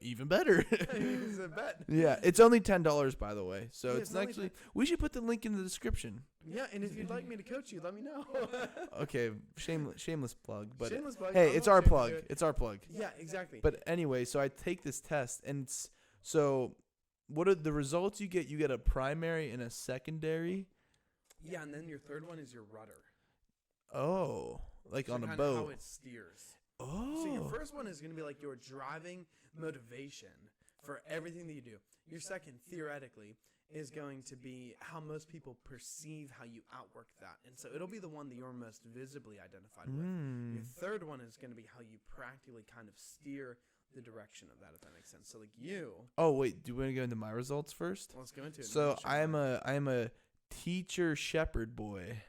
even better. It's a bet. Yeah, it's only $10, by the way. So Yeah, it's actually, we should put the link in the description. Yeah, and if you'd like me to coach you, let me know. Okay, shameless plug. But Shameless plug. hey, I'm it's not our ashamed to plug. do it. It's our plug. Yeah, exactly. But anyway, so I take this test, and so what are the results you get? You get a primary and a secondary. Yeah, and then your third one is your rudder. Oh, like So on a kinda boat. how it steers. Oh. So your first one is going to be like your driving motivation for everything that you do. Your second, theoretically, is going to be how most people perceive how you outwork that. And so it'll be the one that you're most visibly identified with. Your third one is going to be how you practically kind of steer the direction of that, if that makes sense. So like you. Oh, wait, do we want to go into my results first? Let's go into it. So I am a teacher shepherd boy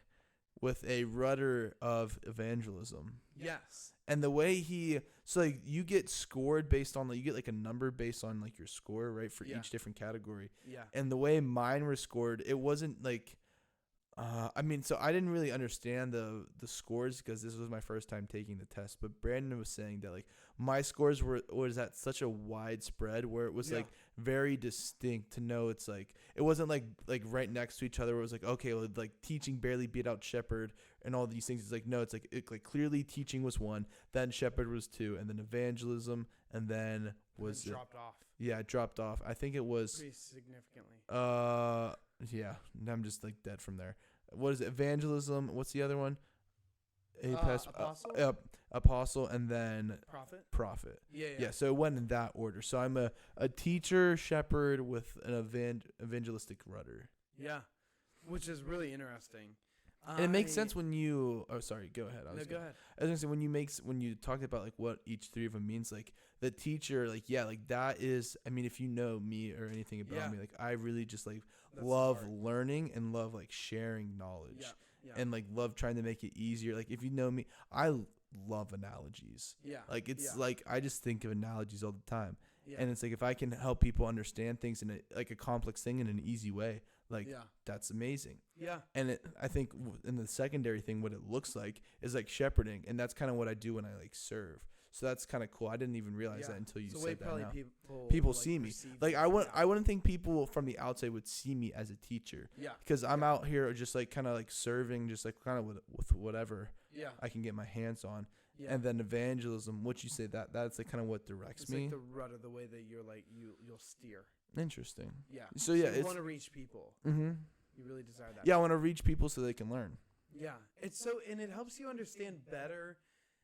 with a rudder of evangelism. Yes. And the way so like you get scored based on, like, you get like a number based on like your score, right, for each different category. Yeah. And the way mine were scored, it wasn't like, I mean, so I didn't really understand the scores because this was my first time taking the test. But Brandon was saying that like my scores was at such a widespread where it was like very distinct to know. It's like it wasn't like right next to each other. Where it was like, okay, well, like teaching barely beat out shepherd and all these things. It's like, no, it's like like clearly teaching was 1, then shepherd was 2, and then evangelism, and then was it dropped off. Yeah, it dropped off. I think it was Pretty significantly. yeah, I'm just like dead from there. What is it? Evangelism? What's the other one? Apostle? Apostle, and then prophet. Yeah, so it went in that order. So I'm a teacher shepherd with an evangelistic rudder. Yeah, which is really interesting. And it makes sense when you. Oh, sorry. Go ahead. Go ahead. I was gonna say when you talked about like what each 3 of them means, like the teacher, like like that is. I mean, if you know me or anything about me, like I really just like love learning and love like sharing knowledge, and like love trying to make it easier. Like if you know me, I love analogies. Yeah. Like it's like I just think of analogies all the time. Yeah. And it's like if I can help people understand things in a complex thing in an easy way, like that's amazing. Yeah. And I think in the secondary thing, what it looks like is like shepherding, and that's kind of what I do when I like serve. So that's kind of cool. I didn't even realize that until you said that. Now. People like, see me. Like I wouldn't think people from the outside would see me as a teacher. Yeah. Because I'm out here just like kind of like serving, just like kind of with whatever I can get my hands on. Yeah. And then evangelism, what you say that's like kind of what directs me. It's like the rudder, the way that you're like you'll steer. Interesting. Yeah. So yeah, you want to reach people. Mm-hmm. You really desire that. Yeah, I want to reach people so they can learn. Yeah, it's so, and it helps you understand better.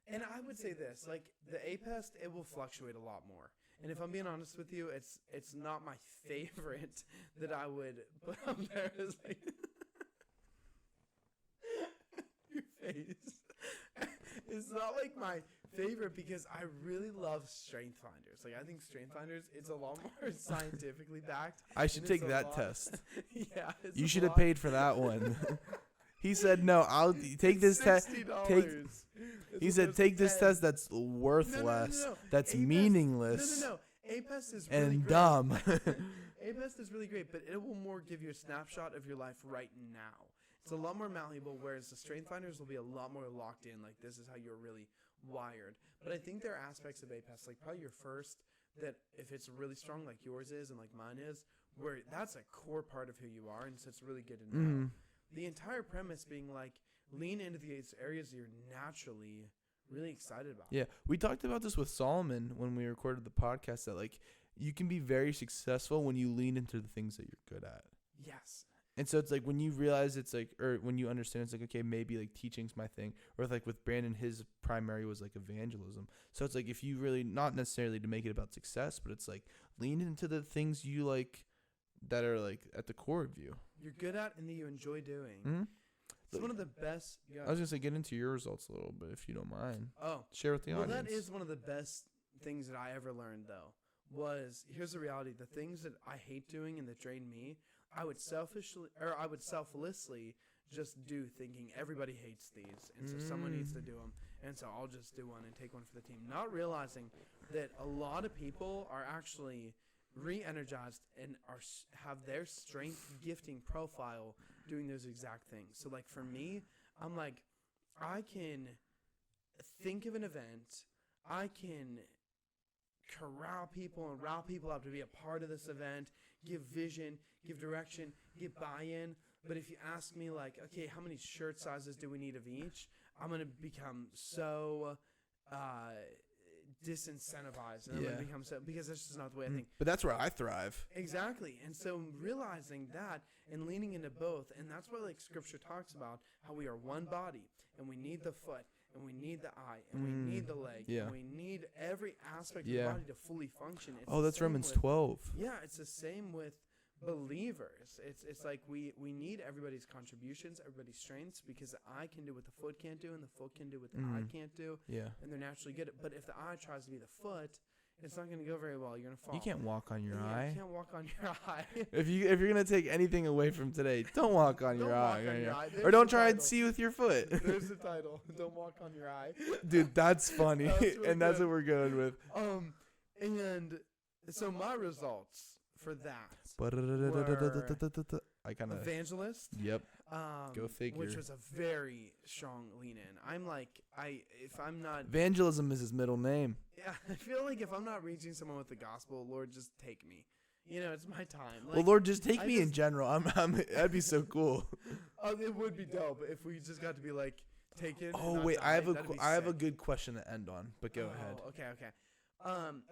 And I would say this, like the APEST, it will fluctuate a lot more. And if I'm being honest with you, it's not my favorite that I would put up there as like your face. It's not like my favorite because I really love Strength Finders. Like I think Strength Finders, it's a lot more scientifically backed. I should take that test. Yeah, you should have paid for that one. He said, "No, I'll take this test. He said, "Take this test. That's worthless. No. That's APEST, meaningless. No. APEST is really and great. Dumb. APEST is really great, but it will more give you a snapshot of your life right now. It's a lot more malleable, whereas the Strength Finders will be a lot more locked in. Like this is how you're really wired. But I think there are aspects of APEST, like probably your first, that if it's really strong, like yours is and like mine is, where that's a core part of who you are, and so it's really good to know." Mm-hmm. The entire premise being like lean into these areas you're naturally really excited about. Yeah, we talked about this with Solomon when we recorded the podcast that like you can be very successful when you lean into the things that you're good at. Yes. And so it's like when you realize it's like, or when you understand it's like, okay, maybe like teaching's my thing, or like with Brandon, his primary was like evangelism. So it's like if you really, not necessarily to make it about success, but it's like lean into the things you like that are like at the core of you. You're good at and that you enjoy doing. Mm-hmm. It's one of the best. Yeah. I was gonna say get into your results a little bit if you don't mind. Oh, share with the audience. Well, that is one of the best things that I ever learned, though. Was here's the reality: the things that I hate doing and that drain me, I would selfishly just do, thinking everybody hates these, and so someone needs to do them, and so I'll just do one and take one for the team, not realizing that a lot of people are actually re-energized and have their strength gifting profile doing those exact things. So like for me, I'm like, I can think of an event, I can corral people and rile people up to be a part of this event, give vision, give direction, give buy-in. But if you ask me like, okay, how many shirt sizes do we need of each? I'm going to become so disincentivized. And I'm going to become so, because that's just not the way I think. But that's where I thrive. Exactly. And so realizing that and leaning into both, and that's why like scripture talks about how we are one body and we need the foot. And we need the eye, and we need the leg, and we need every aspect of the body to fully function. It's that's Romans 12. Yeah, it's the same with believers. It's like we need everybody's contributions, everybody's strengths, because the eye can do what the foot can't do, and the foot can do what the eye can't do. Yeah. And they're naturally good at it. But if the eye tries to be the foot, it's not going to go very well. You're going to fall. You can't walk on your eye. You can't walk on your eye. If you're going to take anything away from today, don't walk on your eye. Or Or don't try and see with your foot. There's the title. Don't walk on your eye. Dude, that's funny. That's really and that's good. what we're going with. And so my results for that I kind of evangelist. Yep. Go figure. Which was a very strong lean in. I'm like, if I'm not evangelism is his middle name. Yeah, I feel like if I'm not reaching someone with the gospel, Lord, just take me. You know, it's my time. Like, well, Lord, just take me in general. That'd be so cool. It would be dope if we just got to be like taken. Oh wait, I have a good question to end on, but go ahead. Okay.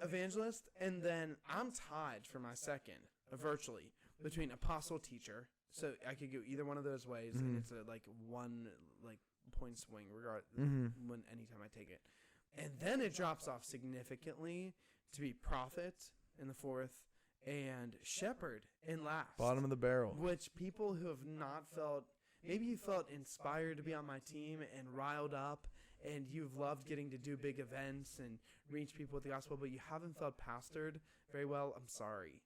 Evangelist, and then I'm tied for my second, virtually, between apostle teacher. So I could go either one of those ways, and it's a like one like point swing when anytime I take it. And then it drops off significantly to be prophet in the fourth and shepherd in last. Bottom of the barrel. Which people who have not felt, maybe you felt inspired to be on my team and riled up, and you've loved getting to do big events and reach people with the gospel, but you haven't felt pastored very well. I'm sorry.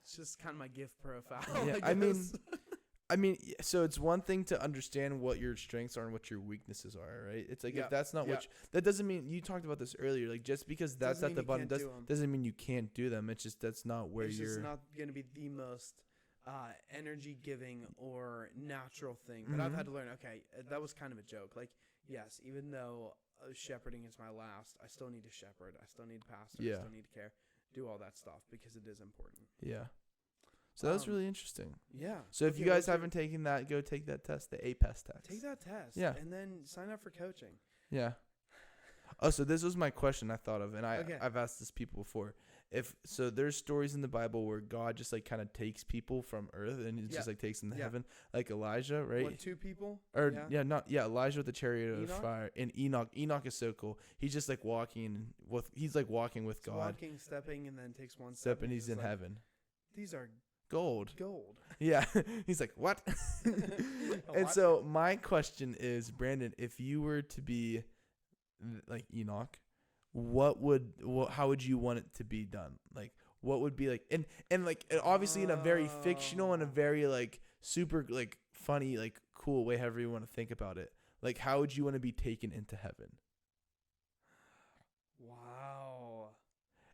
It's just kind of my gift profile. Yeah, I mean, so it's one thing to understand what your strengths are and what your weaknesses are, right? It's like if that's not that doesn't mean, you talked about this earlier, like just because that's at the bottom doesn't mean you can't do them. It's just that's not where it's you're. It's not going to be the most energy giving or natural thing. But I've had to learn. Okay, that was kind of a joke. Like, yes, even though shepherding is my last, I still need to shepherd. I still need to pastor. I still need to care. Do all that stuff because it is important. Yeah. So that's really interesting. Yeah. So if you guys haven't taken that, go take that test, the APEST test. Take that test. Yeah. And then sign up for coaching. Yeah. Oh, so this was my question I thought of, and I've asked this people before. So there's stories in the Bible where God just like kind of takes people from earth and it just like takes them to heaven, like Elijah, right? What, 2 people? Or Elijah with the chariot of fire, and Enoch. Enoch is so cool. He's just like walking with God. Walking, stepping, and then takes one step, and he's in heaven. These are gold. Yeah. He's like, what? And so my question is, Brandon, if you were to be like Enoch, how would you want it to be done? Like, what would be like, and like obviously in a very fictional and a very like super like funny like cool way, however you want to think about it. Like, how would you want to be taken into heaven? Wow.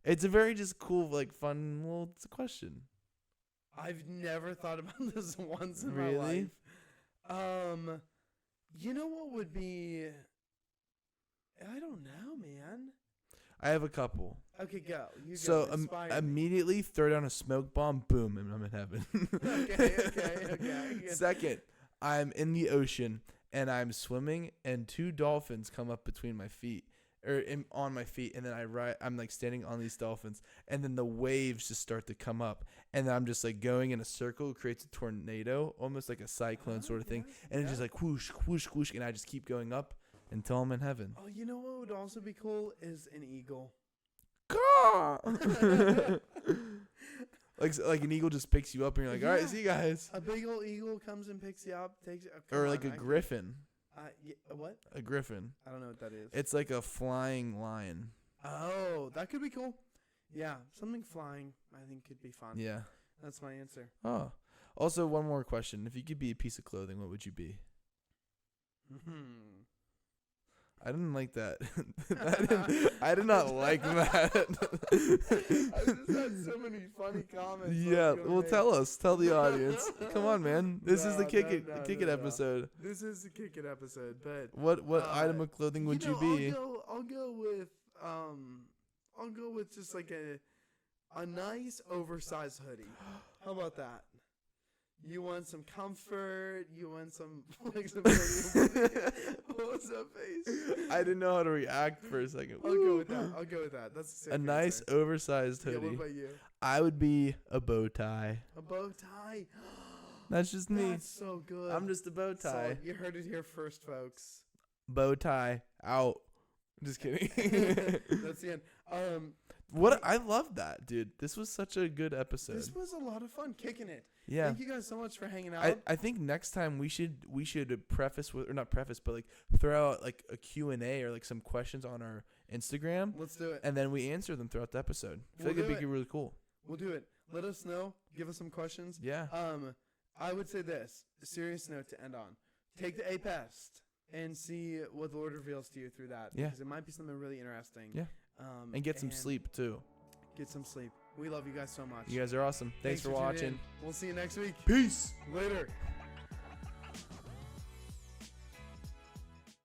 It's a very just cool like fun. Well, it's a question. I've never thought about this once in my life. You know what would be? I don't know, man. I have a couple. Okay, go. You so go. Immediately throw down a smoke bomb, boom, and I'm in heaven. Okay. Second, I'm in the ocean and I'm swimming, and 2 dolphins come up between my feet, on my feet, and then I'm like standing on these dolphins, and then the waves just start to come up, and then I'm just like going in a circle. It creates a tornado, almost like a cyclone sort of thing, and it's just like whoosh, whoosh, whoosh, and I just keep going up until I'm in heaven. Oh, you know what would also be cool is an eagle. Like an eagle just picks you up, and you're like, all right, see you guys. A big old eagle comes and picks you up, takes you. Or like a griffin. What? A griffin. I don't know what that is. It's like a flying lion. Oh, that could be cool. Yeah, something flying I think could be fun. Yeah. That's my answer. Oh. Also, one more question. If you could be a piece of clothing, what would you be? I didn't like that. I did not like that. I just had so many funny comments. Yeah, well, tell the audience. Come on, man. This is the Kick It episode. This is the Kick It episode, but what item of clothing would you be? I'll go with just like a nice oversized hoodie. How about that? You want some comfort? You want some flexibility? What was that face? I didn't know how to react for a second. I'll go with that. That's a nice oversized hoodie. Yeah, what about you? I would be a bow tie. A bow tie. That's just me. That's so good. I'm just a bow tie. So you heard it here first, folks. Bow tie out. Just kidding. That's the end. I love that, dude. This was such a good episode. This was a lot of fun kicking it. Yeah. Thank you guys so much for hanging out. I think next time we should preface with, or not preface, but like throw out like a Q&A or like some questions on our Instagram. Let's do it. And then we answer them throughout the episode. I feel like it'd be really cool. We'll do it. Let us know. Give us some questions. Yeah. I would say this, a serious note to end on. Take the APEST and see what the Lord reveals to you through that. Yeah. Because it might be something really interesting. Yeah. And get some sleep too. Get some sleep. We love you guys so much. You guys are awesome. Thanks for watching. We'll see you next week. Peace. Later.